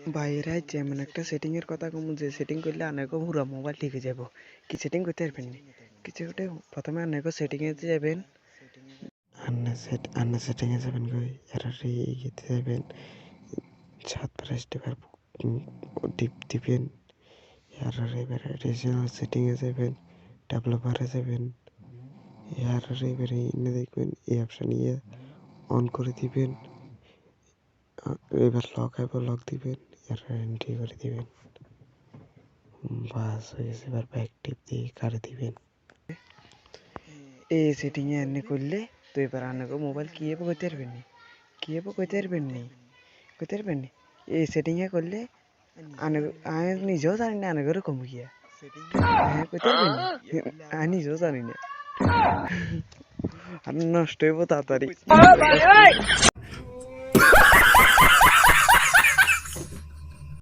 বাইরে যেমন একটা সেটিং এর কথা কম যে সেটিং করলে অনেক পুরো মোবাইল ঠিক হয়ে যাব কি সেটিং করতে পারবেন না কিছু একটা প্রথমে অনেক সেটিং এ যাবেন আন্না সেটিং এ যাবেন কই এর ইয়েতে যাবেন সাত প্রাইস টিপেন এর এবারে রিজনাল সেটিং এ যাবেন ডেভেলপারে যাবেন এর এবারে ইনে দেখবেন এই অপশন ইয়ে অন করে দিবেন এবার লক আইব লক দিবেন এর এন্ট্রি করে দিবেন বাস হয়ে গেছে এবার ব্যাক টিপ দিয়ে কারে দিবেন এই সেটিং এ এনে করলে তো এবার আনাগো মোবাইল কিভাবে করতে পারবেন নি কিভাবে করতে পারবেন নি এই সেটিং এ করলে আমি নিজেও জানি না আনাগোর কম গিয়া হ্যাঁ করতে পারবেন আমি নিজেও জানি না আর নষ্ট হইব তাড়াতাড়ি